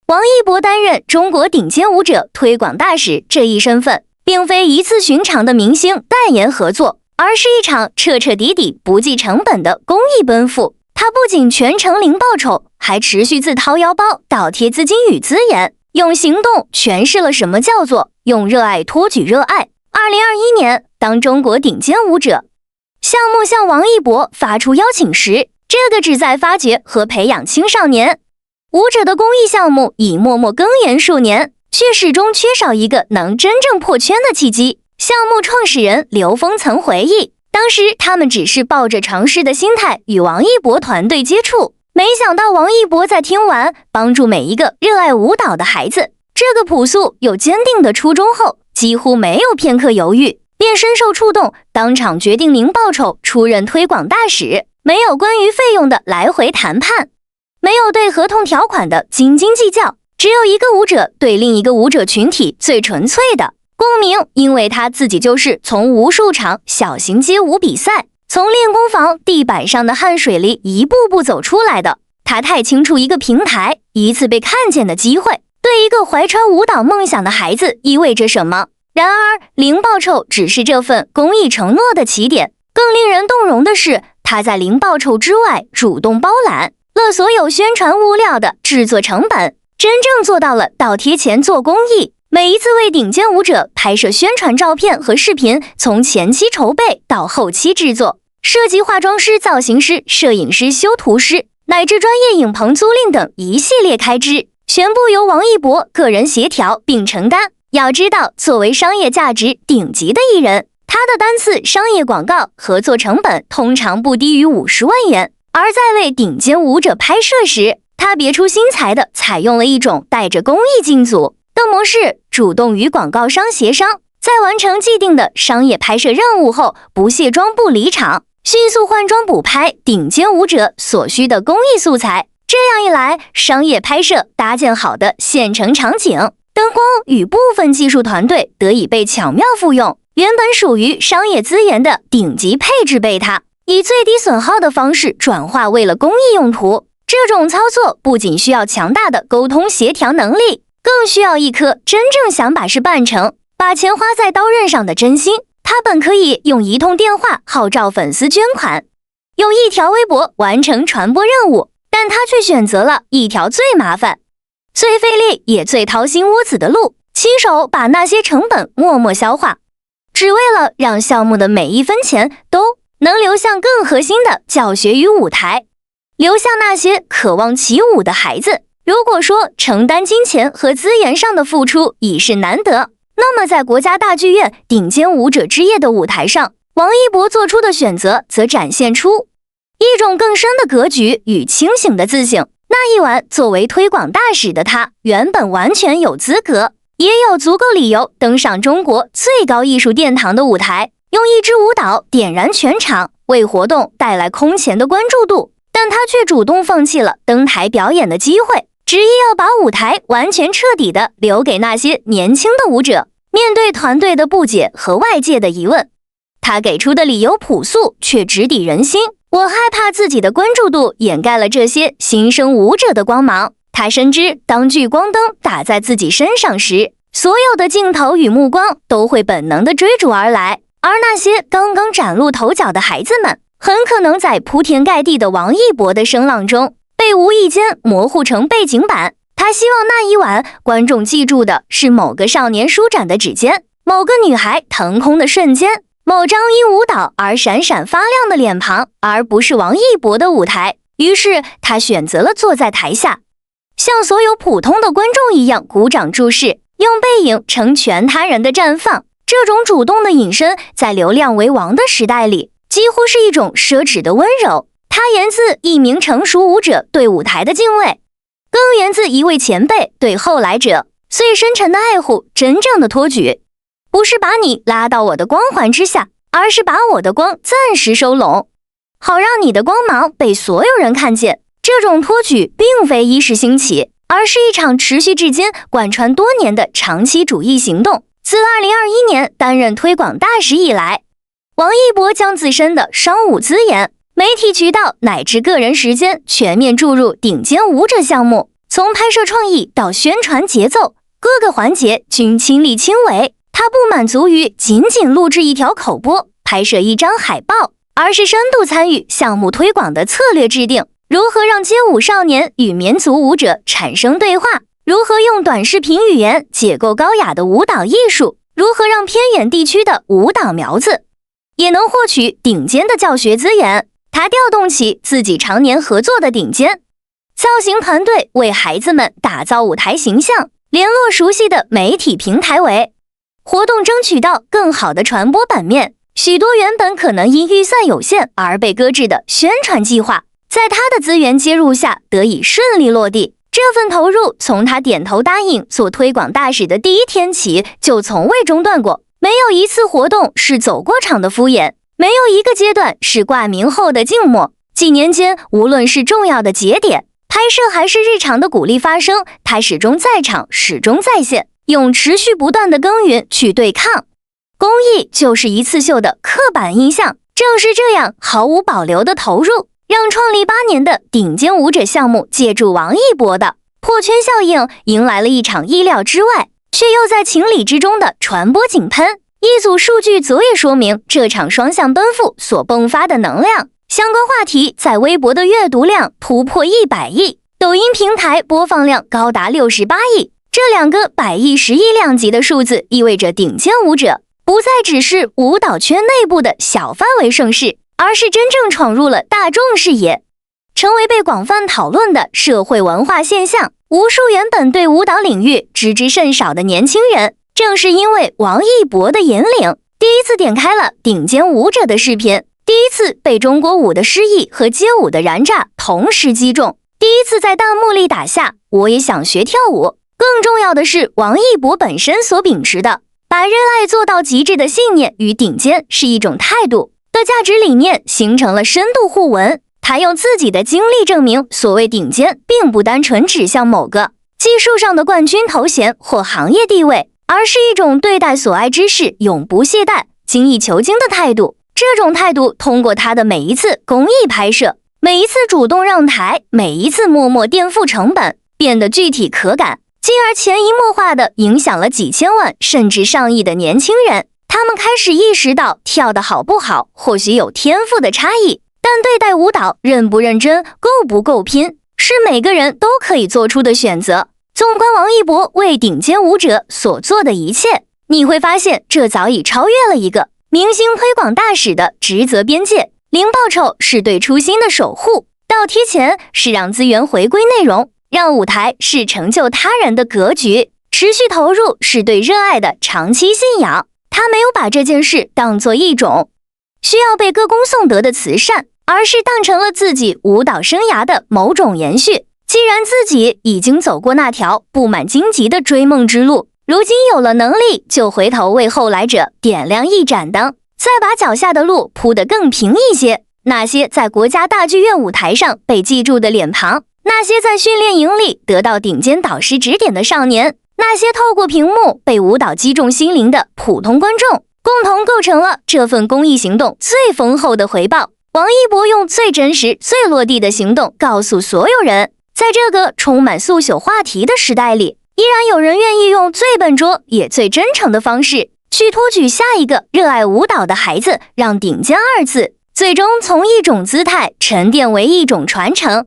王一博担任中国顶尖舞者推广大使这一身份，并非一次寻常的明星代言合作，而是一场彻彻底底不计成本的公益奔赴。他不仅全程零报酬，还持续自掏腰包倒贴资金与资源，用行动诠释了什么叫做用热爱托举热爱。2021年，当中国顶尖舞者项目向王一博发出邀请时，这个旨在发掘和培养青少年舞者的公益项目已默默耕耘数年，却始终缺少一个能真正破圈的契机。项目创始人刘峰曾回忆，当时他们只是抱着尝试的心态与王一博团队接触，没想到王一博在听完帮助每一个热爱舞蹈的孩子这个朴素又坚定的初衷后，几乎没有片刻犹豫，便深受触动，当场决定零报酬出任推广大使，没有关于费用的来回谈判，没有对合同条款的斤斤计较，只有一个舞者对另一个舞者群体最纯粹的共鸣，因为他自己就是从无数场小型街舞比赛，从练功房地板上的汗水里一步步走出来的。他太清楚一个平台，一次被看见的机会，对一个怀揣舞蹈梦想的孩子意味着什么。然而，零报酬只是这份公益承诺的起点，更令人动容的是，他在零报酬之外主动包揽了所有宣传物料的制作成本，真正做到了倒贴钱做公益。每一次为顶尖舞者拍摄宣传照片和视频，从前期筹备到后期制作，涉及化妆师、造型师、摄影师、修图师，乃至专业影棚租赁等一系列开支，全部由王一博个人协调并承担。要知道，作为商业价值顶级的艺人，他的单次商业广告合作成本通常不低于50万元，而在为顶尖舞者拍摄时，他别出心裁地采用了一种带着公益进组的模式，主动与广告商协商，在完成既定的商业拍摄任务后，不卸妆不离场，迅速换装补拍顶尖舞者所需的公益素材。这样一来，商业拍摄搭建好的现成场景、灯光与部分技术团队得以被巧妙复用，原本属于商业资源的顶级配置被他以最低损耗的方式转化为了公益用途。这种操作不仅需要强大的沟通协调能力，更需要一颗真正想把事办成、把钱花在刀刃上的真心。他本可以用一通电话号召粉丝捐款，用一条微博完成传播任务，但他却选择了一条最麻烦、最费力也最掏心窝子的路，亲手把那些成本默默消化，只为了让项目的每一分钱都能流向更核心的教学与舞台，流向那些渴望起舞的孩子。如果说承担金钱和资源上的付出已是难得，那么在国家大剧院顶尖舞者之夜的舞台上，王一博做出的选择则展现出一种更深的格局与清醒的自省。那一晚，作为推广大使的他，原本完全有资格，也有足够理由登上中国最高艺术殿堂的舞台，用一支舞蹈点燃全场，为活动带来空前的关注度。但他却主动放弃了登台表演的机会，执意要把舞台完全彻底的留给那些年轻的舞者。面对团队的不解和外界的疑问，他给出的理由朴素却直抵人心。我害怕自己的关注度掩盖了这些新生舞者的光芒。他深知，当聚光灯打在自己身上时，所有的镜头与目光都会本能地追逐而来，而那些刚刚崭露头角的孩子们，很可能在铺天盖地的王一博的声浪中被无意间模糊成背景板。他希望那一晚观众记住的是某个少年舒展的指尖，某个女孩腾空的瞬间，某张因舞蹈而闪闪发亮的脸庞，而不是王一博的舞台。于是他选择了坐在台下，像所有普通的观众一样鼓掌注视，用背影成全他人的绽放。这种主动的隐身，在流量为王的时代里，几乎是一种奢侈的温柔。它源自一名成熟舞者对舞台的敬畏，更源自一位前辈对后来者最深沉的爱护。真正的托举，不是把你拉到我的光环之下，而是把我的光暂时收拢，好让你的光芒被所有人看见。这种托举并非一时兴起，而是一场持续至今、贯穿多年的长期主义行动。自2021年担任推广大使以来，王一博将自身的商务资源、媒体渠道乃至个人时间全面注入顶尖舞者项目，从拍摄创意到宣传节奏，各个环节均亲力亲为。他不满足于仅仅录制一条口播、拍摄一张海报，而是深度参与项目推广的策略制定，如何让街舞少年与民族舞者产生对话，如何用短视频语言解构高雅的舞蹈艺术，如何让偏远地区的舞蹈苗子也能获取顶尖的教学资源。他调动起自己常年合作的顶尖造型团队，为孩子们打造舞台形象，联络熟悉的媒体平台，为活动争取到更好的传播版面。许多原本可能因预算有限而被搁置的宣传计划，在他的资源介入下得以顺利落地。这份投入从他点头答应做推广大使的第一天起就从未中断过，没有一次活动是走过场的敷衍，没有一个阶段是挂名后的静默。几年间，无论是重要的节点、拍摄还是日常的鼓励发生，他始终在场，始终在线，用持续不断的耕耘去对抗公益就是一次秀的刻板印象。正是这样毫无保留的投入，让创立8年的顶尖舞者项目借助王一博的破圈效应，迎来了一场意料之外却又在情理之中的传播井喷。一组数据足以说明这场双向奔赴所迸发的能量。相关话题在微博的阅读量突破100亿，抖音平台播放量高达68亿。这2个100亿、10亿量级的数字，意味着顶尖舞者不再只是舞蹈圈内部的小范围盛事，而是真正闯入了大众视野，成为被广泛讨论的社会文化现象。无数原本对舞蹈领域知之甚少的年轻人，正是因为王一博的引领，第一次点开了顶尖舞者的视频，第一次被中国舞的诗意和街舞的燃炸同时击中，第一次在弹幕里打下我也想学跳舞。更重要的是，王一博本身所秉持的把热爱做到极致的信念与顶尖是一种态度的价值理念形成了深度互文。他用自己的经历证明，所谓顶尖并不单纯指向某个技术上的冠军头衔或行业地位，而是一种对待所爱之事永不懈怠、精益求精的态度。这种态度通过他的每一次公益拍摄，每一次主动让台，每一次默默垫付成本，变得具体可感，进而潜移默化地影响了几千万甚至上亿的年轻人。他们开始意识到跳得好不好或许有天赋的差异，但对待舞蹈认不认真、够不够拼，是每个人都可以做出的选择。纵观王一博为顶尖舞者所做的一切，你会发现这早已超越了一个明星推广大使的职责边界。零报酬是对初心的守护，倒贴钱是让资源回归内容，让舞台是成就他人的格局，持续投入是对热爱的长期信仰。他没有把这件事当作一种需要被歌功颂德的慈善，而是当成了自己舞蹈生涯的某种延续。既然自己已经走过那条布满荆棘的追梦之路，如今有了能力，就回头为后来者点亮一盏灯，再把脚下的路铺得更平一些。那些在国家大剧院舞台上被记住的脸庞，那些在训练营里得到顶尖导师指点的少年，那些透过屏幕被舞蹈击中心灵的普通观众，共同构成了这份公益行动最丰厚的回报。王一博用最真实、最落地的行动告诉所有人，在这个充满速朽话题的时代里，依然有人愿意用最笨拙也最真诚的方式去托举下一个热爱舞蹈的孩子，让顶尖2字最终从一种姿态沉淀为一种传承。